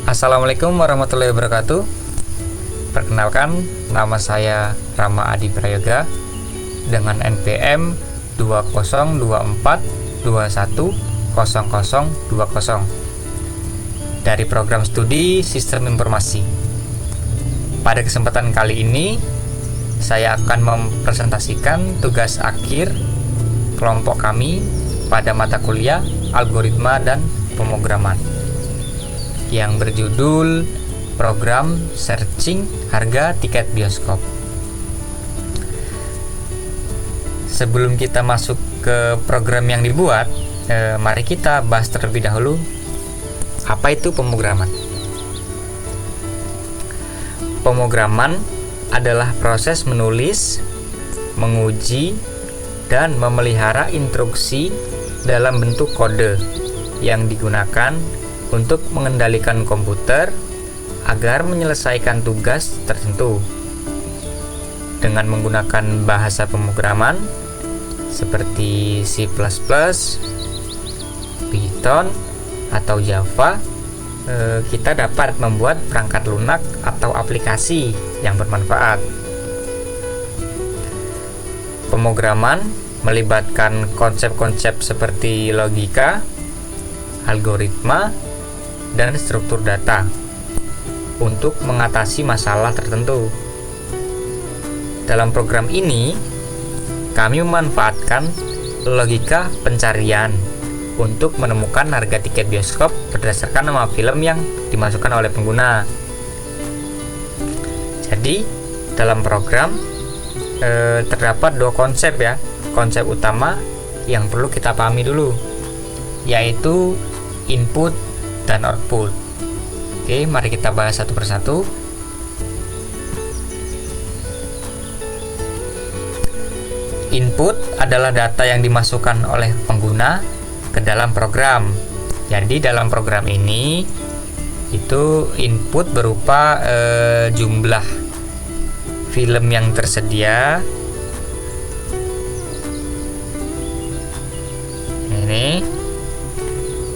Assalamualaikum warahmatullahi wabarakatuh. Perkenalkan, nama saya Rama Adi Prayoga dengan NPM 2024210020 dari program studi Sistem Informasi. Pada kesempatan kali ini, saya akan mempresentasikan tugas akhir kelompok kami pada mata kuliah Algoritma dan Pemrograman yang berjudul Program Searching Harga Tiket Bioskop. Sebelum kita masuk ke program yang dibuat, mari kita bahas terlebih dahulu apa itu pemrograman. Pemrograman adalah proses menulis, menguji, dan memelihara instruksi dalam bentuk kode yang digunakan untuk mengendalikan komputer agar menyelesaikan tugas tertentu dengan menggunakan bahasa pemrograman seperti C++, Python, atau Java. Kita dapat membuat perangkat lunak atau aplikasi yang bermanfaat. Pemrograman melibatkan konsep-konsep seperti logika, algoritma, dan struktur data untuk mengatasi masalah tertentu. Dalam program ini, kami memanfaatkan logika pencarian untuk menemukan harga tiket bioskop berdasarkan nama film yang dimasukkan oleh pengguna. Jadi, dalam program terdapat dua konsep ya. Konsep utama yang perlu kita pahami dulu, yaitu input dan output. Oke, mari kita bahas satu persatu. Input adalah data yang dimasukkan oleh pengguna ke dalam program. Jadi dalam program ini itu input berupa jumlah film yang tersedia. Ini.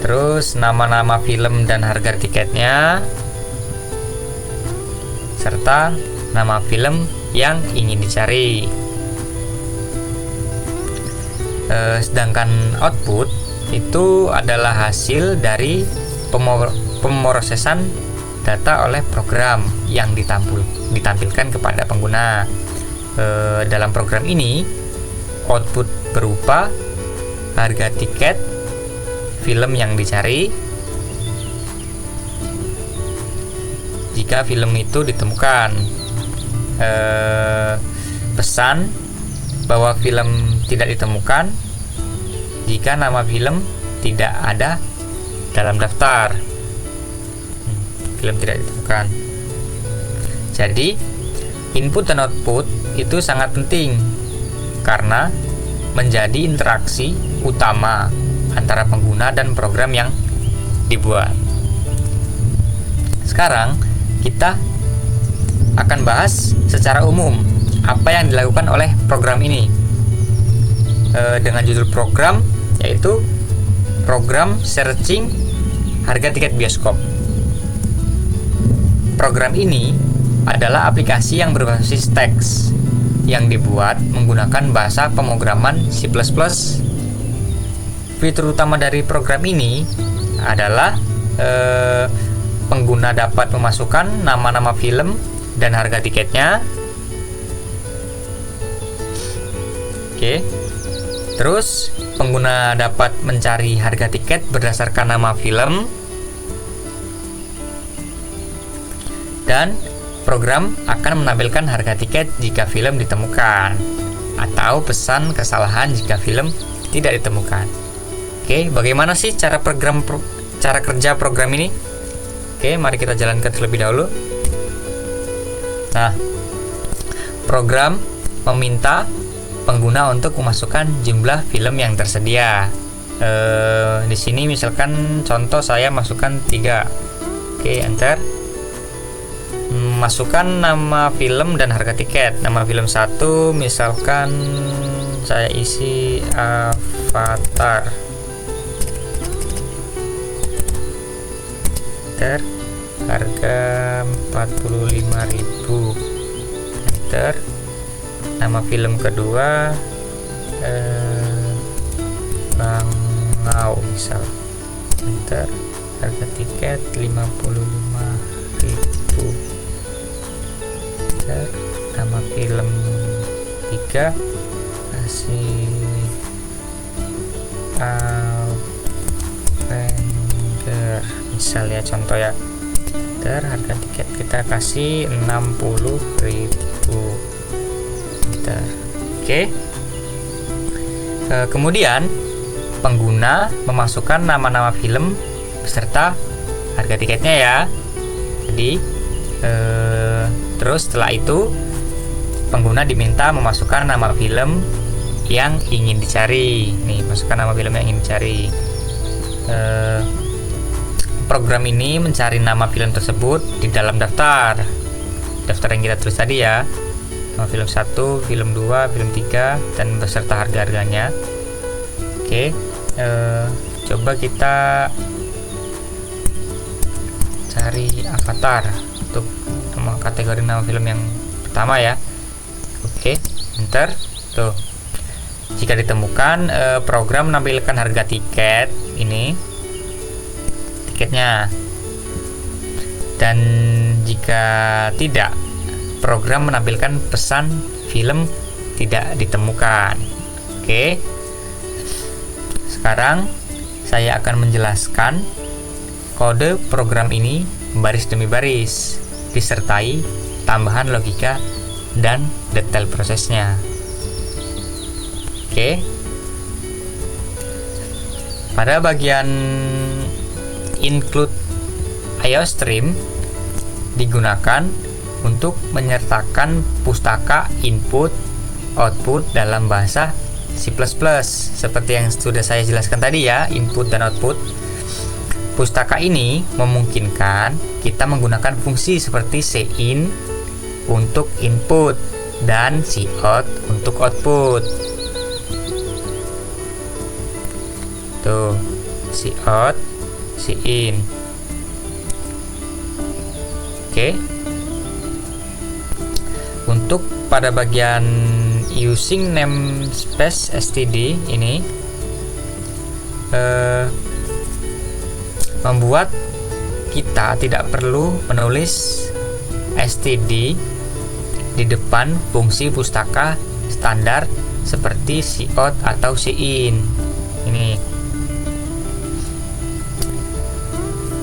Terus nama-nama film dan harga tiketnya, serta nama film yang ingin dicari. Sedangkan output itu adalah hasil dari pemrosesan data oleh program yang ditampilkan kepada pengguna. Dalam program ini, output berupa harga tiket film yang dicari jika film itu ditemukan, pesan bahwa film tidak ditemukan jika nama film tidak ada dalam daftar. Film tidak ditemukan. Jadi input dan output itu sangat penting karena menjadi interaksi utama antara pengguna dan program yang dibuat. Sekarang kita akan bahas secara umum apa yang dilakukan oleh program ini dengan judul program, yaitu Program Searching Harga Tiket Bioskop. Program ini adalah aplikasi yang berbasis teks yang dibuat menggunakan bahasa pemrograman C++. Fitur utama dari program ini adalah pengguna dapat memasukkan nama-nama film dan harga tiketnya. Oke. Terus pengguna dapat mencari harga tiket berdasarkan nama film, dan program akan menampilkan harga tiket jika film ditemukan atau pesan kesalahan jika film tidak ditemukan. Oke, bagaimana sih cara kerja program ini? Oke, mari kita jalankan terlebih dahulu. Nah, program meminta pengguna untuk memasukkan jumlah film yang tersedia. Di sini misalkan contoh saya masukkan 3. Oke, enter. Masukkan nama film dan harga tiket. Nama film 1 misalkan saya isi Avatar. Enter. harga 45.000, enter. Nama film kedua Bangau misal, enter. Harga tiket 55.000, enter. Nama film 3 kasih Avenger misal ya, contoh ya, enter. Harga tiket kita kasih 60.000, enter. Oke. Kemudian pengguna memasukkan nama-nama film beserta harga tiketnya ya. Jadi terus setelah itu pengguna diminta memasukkan nama film yang ingin dicari. Nih, masukkan nama film yang ingin dicari. Program ini mencari nama film tersebut di dalam daftar yang kita tulis tadi ya. Nama film 1, film 2, film 3, dan beserta harga-harganya. Oke, coba kita cari Avatar untuk kategori nama film yang pertama ya. Oke, enter. Tuh, jika ditemukan, program menampilkan harga tiket ini, tiketnya. Dan jika tidak, program menampilkan pesan film tidak ditemukan. Oke. Sekarang saya akan menjelaskan kode program ini baris demi baris, disertai tambahan logika dan detail prosesnya. Oke. Pada bagian include IOStream digunakan untuk menyertakan pustaka input output dalam bahasa C++. Seperti yang sudah saya jelaskan tadi ya, input dan output. Pustaka ini memungkinkan kita menggunakan fungsi seperti cin untuk input dan cout untuk output. Tuh, cout, cin. Oke. Untuk pada bagian using namespace std ini membuat kita tidak perlu menulis std di depan fungsi pustaka standar seperti cout atau cin ini.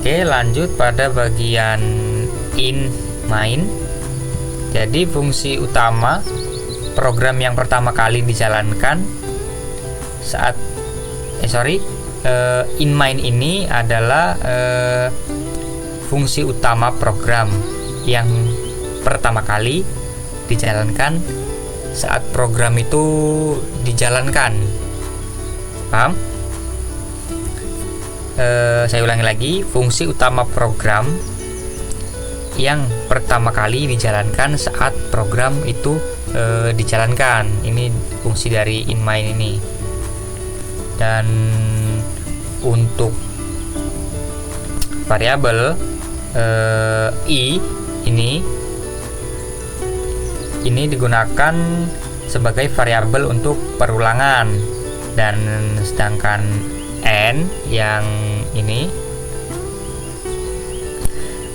Oke, lanjut pada bagian in main. Jadi fungsi utama program yang pertama kali dijalankan saat in main ini adalah fungsi utama program yang pertama kali dijalankan saat program itu dijalankan. Paham? Saya ulangi lagi, fungsi utama program yang pertama kali dijalankan saat program itu dijalankan. Ini fungsi dari in main ini. Dan untuk variabel i ini digunakan sebagai variabel untuk perulangan, dan sedangkan n yang ini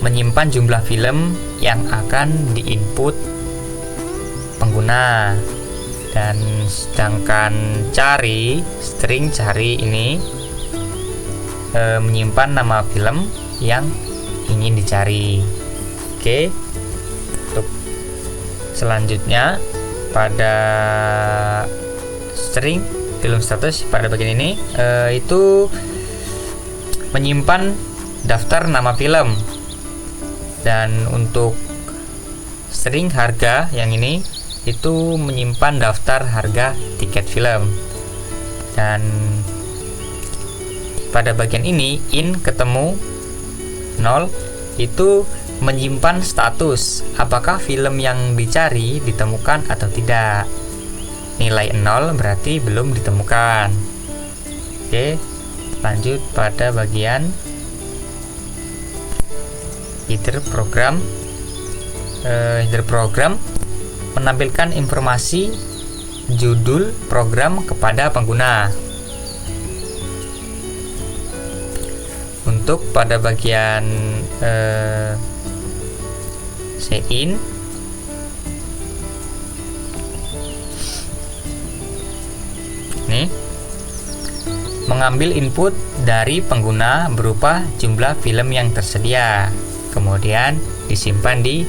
menyimpan jumlah film yang akan diinput pengguna, dan sedangkan string cari ini menyimpan nama film yang ingin dicari. Oke. Untuk selanjutnya pada string film status pada bagian ini itu menyimpan daftar nama film. Dan untuk string harga yang ini itu menyimpan daftar harga tiket film. Dan pada bagian ini in ketemu 0 itu menyimpan status apakah film yang dicari ditemukan atau tidak. Nilai 0 berarti belum ditemukan. Oke, lanjut pada bagian Header program menampilkan informasi judul program kepada pengguna. Untuk pada bagian sign nih, mengambil input dari pengguna berupa jumlah film yang tersedia, kemudian disimpan di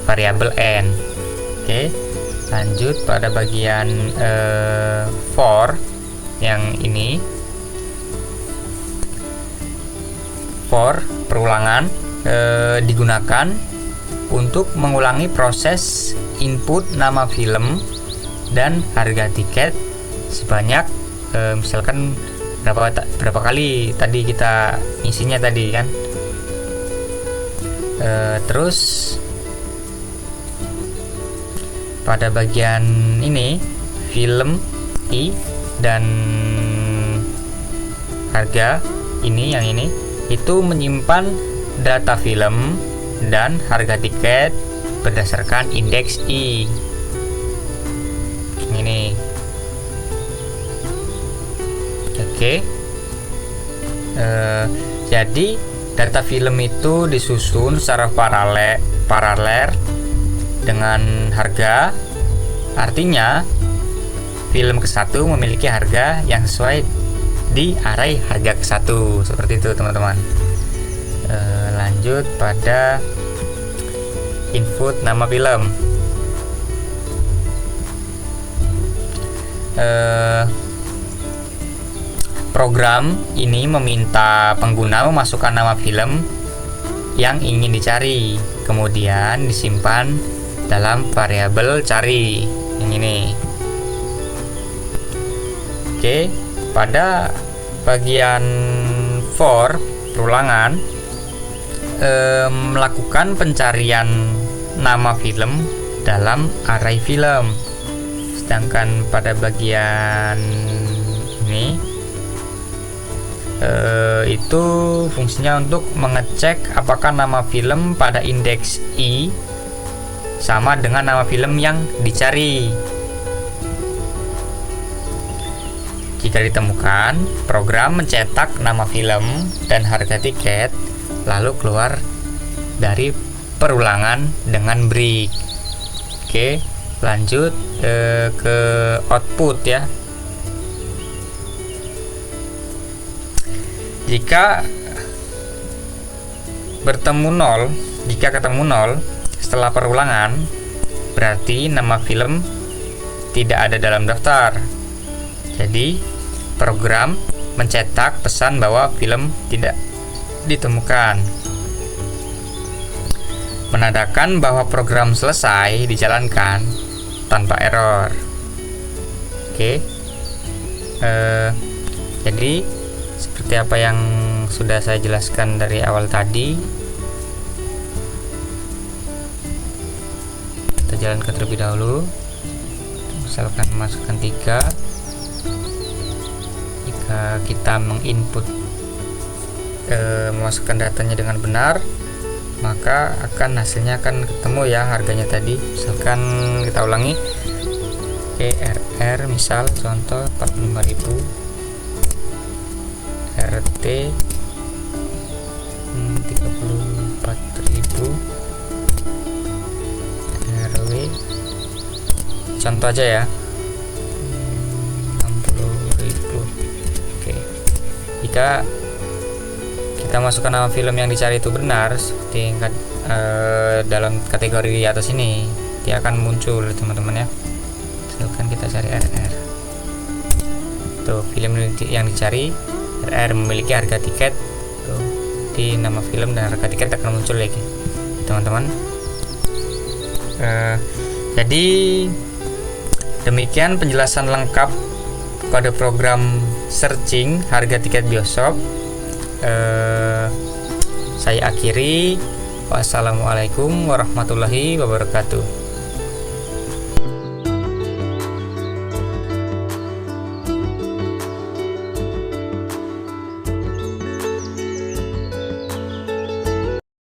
variabel n. Oke, lanjut pada bagian for yang ini. For perulangan digunakan untuk mengulangi proses input nama film dan harga tiket sebanyak misalkan berapa kali tadi kita isinya tadi kan. Terus pada bagian ini film i dan harga ini, yang ini itu menyimpan data film dan harga tiket berdasarkan indeks i. Ini oke. Jadi data film itu disusun secara paralel dengan harga. Artinya film ke-1 memiliki harga yang sesuai di array harga ke-1, seperti itu teman-teman. Lanjut pada input nama film. Program ini meminta pengguna memasukkan nama film yang ingin dicari, kemudian disimpan dalam variabel cari yang ini. Oke, pada bagian for perulangan melakukan pencarian nama film dalam array film, sedangkan pada bagian ini itu fungsinya untuk mengecek apakah nama film pada indeks i sama dengan nama film yang dicari. Jika ditemukan, program mencetak nama film dan harga tiket, lalu keluar dari perulangan dengan break. Oke, lanjut ke output ya. Jika ketemu 0 setelah perulangan, berarti nama film tidak ada dalam daftar. Jadi program mencetak pesan bahwa film tidak ditemukan, menandakan bahwa program selesai dijalankan tanpa error. Oke, jadi seperti apa yang sudah saya jelaskan dari awal tadi, kita jalankan terlebih dahulu. Misalkan masukkan 3. Jika kita menginput memasukkan datanya dengan benar, maka hasilnya akan ketemu ya harganya tadi. Misalkan kita ulangi, RR misal contoh 45.000, RT 34.000, RW contoh aja ya 60.000. Oke, jika kita masukkan nama film yang dicari itu benar seperti dalam kategori di atas ini, dia akan muncul teman-teman ya. Misalkan kita cari RR, tuh film yang dicari RR memiliki harga tiket, tuh di nama film dan harga tiket akan muncul lagi teman-teman. Jadi demikian penjelasan lengkap pada program searching harga tiket bioskop. Saya akhiri. Wassalamualaikum warahmatullahi wabarakatuh.